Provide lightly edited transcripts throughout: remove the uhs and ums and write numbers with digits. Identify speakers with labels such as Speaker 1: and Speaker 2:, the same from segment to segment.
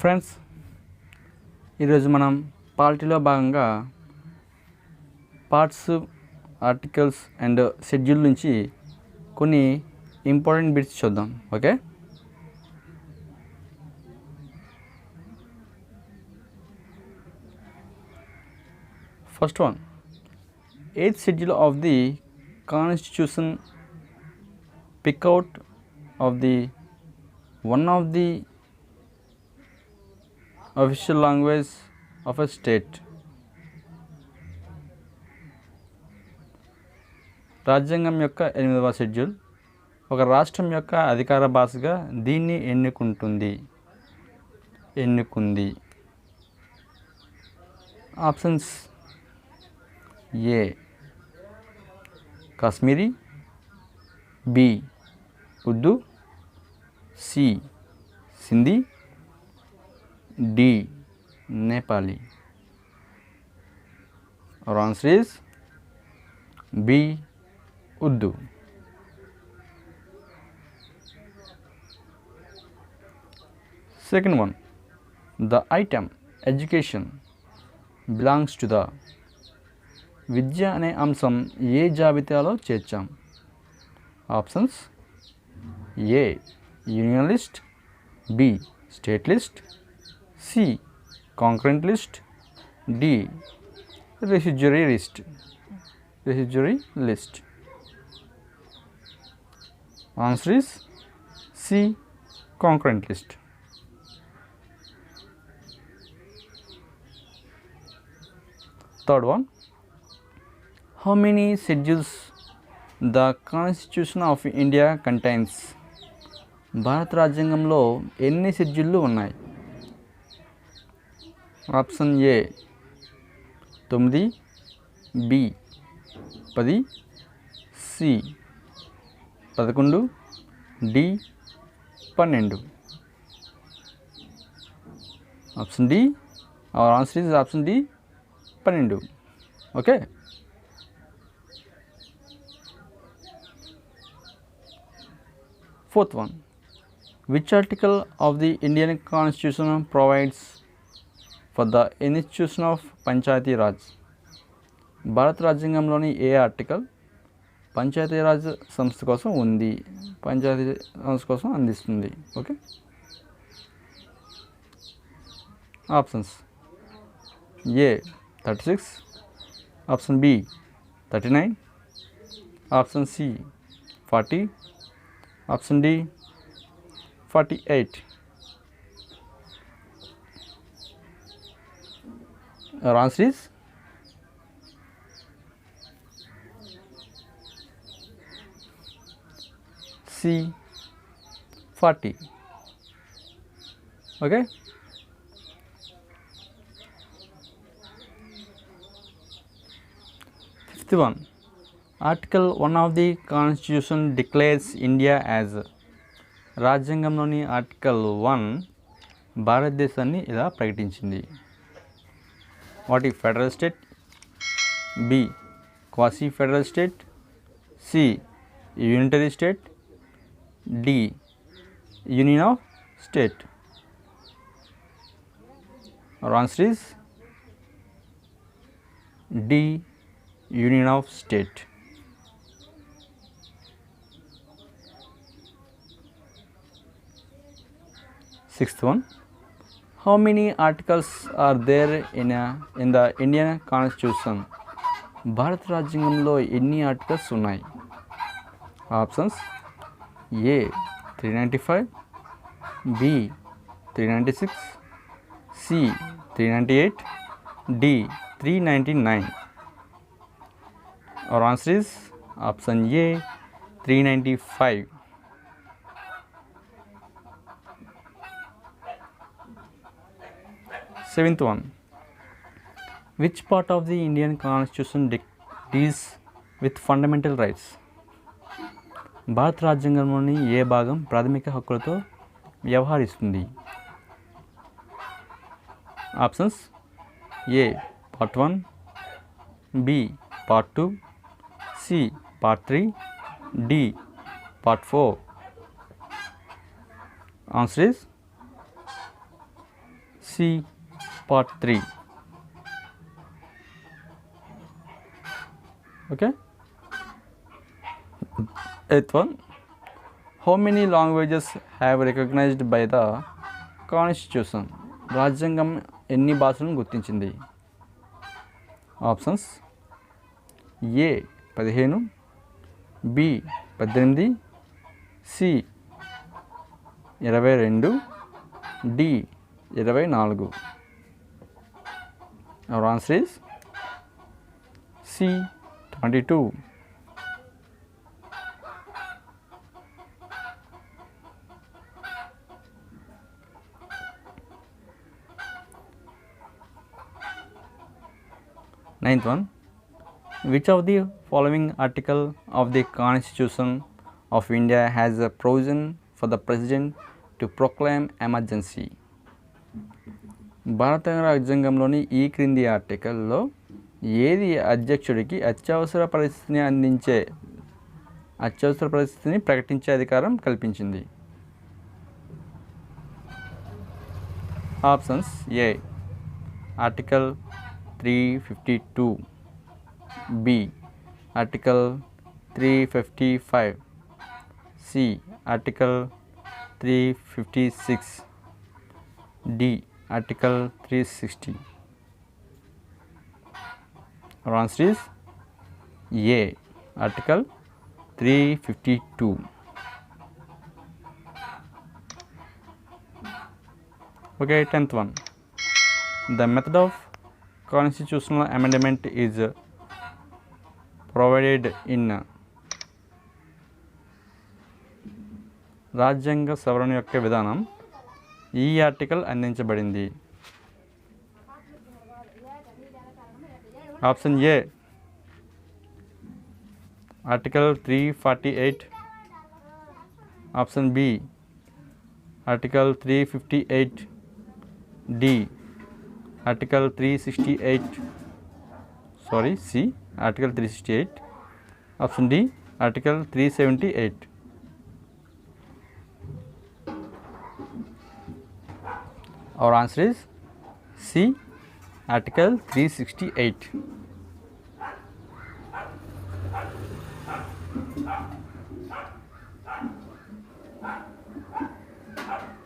Speaker 1: Friends, ఈరోజు మనం పాలిటీలో భాగంగా పార్ట్స్, ఆర్టికల్స్ అండ్ షెడ్యూల్ నుంచి కొన్ని ఇంపార్టెంట్ బిట్స్ చూద్దాం. Okay, first one, 8th schedule of the constitution pick out of the one of the official language of a state. రాజ్యాంగం యొక్క 8వ షెడ్యూల్ ఒక రాష్ట్రం యొక్క అధికార భాషగా దీన్ని ఎన్నుకుంది. Options: A Kashmiri, B Urdu, C Sindhi, D Nepali. Our answer is B, Urdu. Second one, the item education belongs to the విద్య అనే అంశం ఏ జాబితాలో చేర్చాం? Options: A union list, B state list, C concurrent list, D residuary list. Answer is C concurrent list. Third one, how many schedules the Constitution of India contains? భారత రాజ్యాంగంలో ఎన్ని షెడ్యూళ్ళు ఉన్నాయి? Option A 9, B 10, C 11, D 12. Option D. Our answer is option D 12. Okay, fourth one, which article of the Indian Constitution provides for the institution of Panchayati Raj? భారత రాజ్యాంగంలోని ఏ article panchayat Raj సంస్థ కోసం అందిస్తుంది? Okay, options: A 36, option B 39, option C 40, option D 48. Our answer is C 40. Okay, fifth one, Article 1 of the Constitution declares India as. రాజ్యాంగంలోని article 1 భారతదేశాన్ని ఇలా ప్రకటించింది: what A federal state, B quasi federal state, C unitary state, D union of state. Our answer is D union of state. Sixth one, how many articles are there in the Indian Constitution? భారత రాజ్యాంగంలో ఎన్ని articles ఉన్నాయి? Options: A 395, B 396, C 398, D 399. Our answer is option A 395. Seventh one, which part of the Indian Constitution deals with fundamental rights? భారత రాజ్యాంగంలోని ఏ భాగం ప్రాథమిక హక్కులతో వ్యవహరిస్తుంది? Options: A part 1, B part 2, C part 3, D part 4. Answer is C. Part 3. Okay. Eighth one. How many languages have recognized by the Constitution? రాజ్యాంగం ఎన్ని భాషలను గుర్తించింది? Options A 15, B 18, C 22, D 24. Our answer is C. 22. Ninth one. Which of the following article of the Constitution of India has a provision for the President to proclaim emergency? భారత రాజ్యాంగంలోని ఈ క్రింది ఆర్టికల్లో ఏది అధ్యక్షుడికి అత్యవసర పరిస్థితిని ప్రకటించే అధికారం కల్పించింది? Options A article 352, B article 355, C article 356, D article 360. Our answer is A. Article 352. Okay, 10th one. The method of constitutional amendment is provided in రాజ్యాంగ సవరణ యొక్క విధానం ఈ ఆర్టికల్ అందించబడింది. Option A article 348, option B article 358, D article 368, C article 368, option D article 378. Our answer is C. Article 368.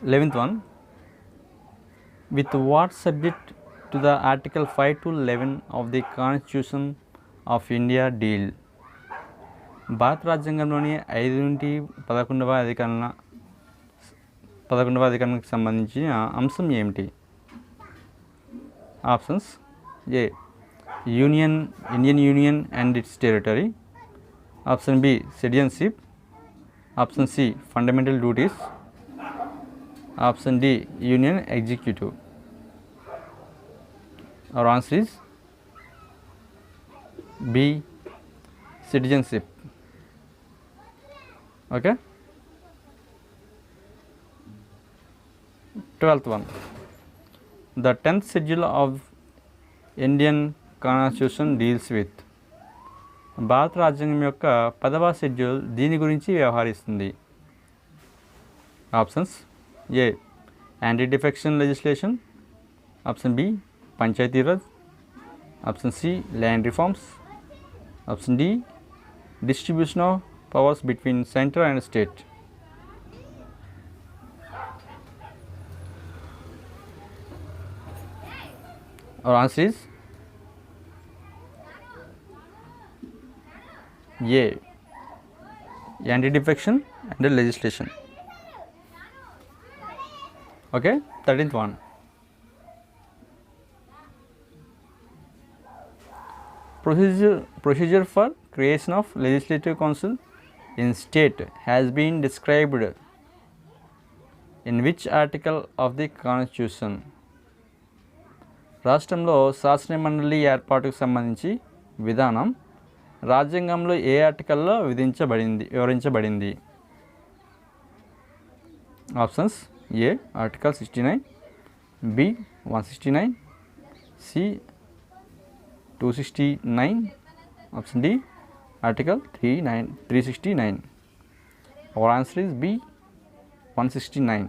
Speaker 1: 11th one. With what subject to the Article 5 to 11 of the Constitution of India deal? భారత రాజ్యాంగంలోని 5 నుండి 11వ అధికరణకు సంబంధించిన అంశం ఏమిటి? Options A Indian union and its territory, option B citizenship, option C fundamental duties, option D union executive. Our answer is B citizenship. Okay. 12th one. The 10th schedule of Indian Constitution deals with. భారత రాజ్యాంగం యొక్క 10వ schedule దీని గురించి వ్యవహరిస్తుంది. Options A anti defection legislation, option B Panchayati Raj, option C land reforms, option D distribution of powers between centre and state. Our answer is A. Anti-defection and legislation. Okay. 13th one. Procedure for creation of legislative council in state has been described in which article of the Constitution? రాష్ట్రంలో శాసన మండలి ఏర్పాటుకు సంబంధించి విధానం రాజ్యాంగంలో ఏ ఆర్టికల్లో వివరించబడింది? Options A article 69, B 169, C 269, option D article 369. Our answer is B 169.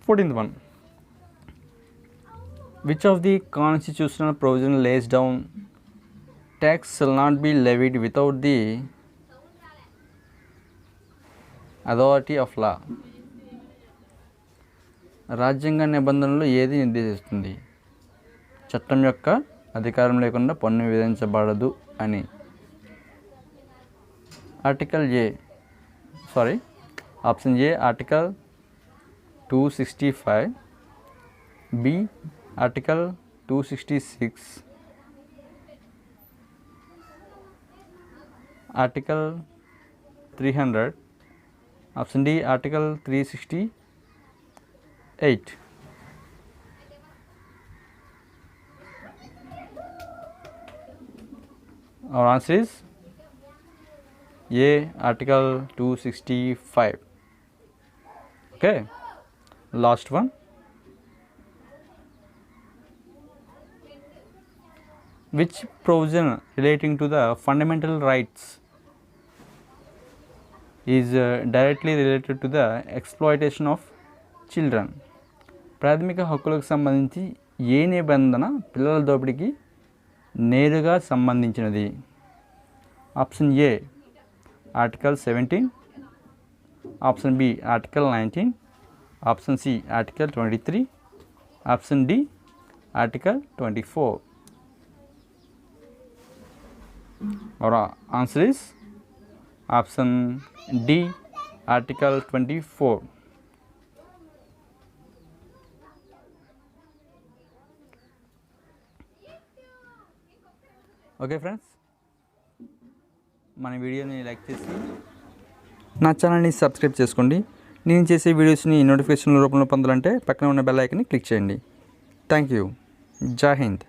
Speaker 1: 14th one. Which of the constitutional provision lays down tax shall not be levied without the authority of law? రాజ్యాంగ నిబంధనలు ఏది నిర్దేశిస్తుంది చట్టం యొక్క అధికారం లేకుండా పన్ను విధించబడదు అని? Option A article 265, B article 266, article 300, option D article 368. Our answer is A, article 265. Okay, last one. Which provision relating to the fundamental rights is directly related to the exploitation of children? ప్రాథమిక హక్కులకు సంబంధించి ఏ నిబంధన పిల్లల దోపిడీకి నేరుగా సంబంధించినది? Option A article 17, option B article 19, option C article 23, option D article 24. Our answer is option D, article 24. Okay friends, మన వీడియోని లైక్ చేసి నా ఛానల్ని సబ్స్క్రైబ్ చేసుకోండి. నేను చేసే వీడియోస్ని నోటిఫికేషన్ రూపంలో పొందాలంటే పక్కన ఉన్న బెల్ ఐకాన్ని క్లిక్ చేయండి. Thank you. జై హింద్.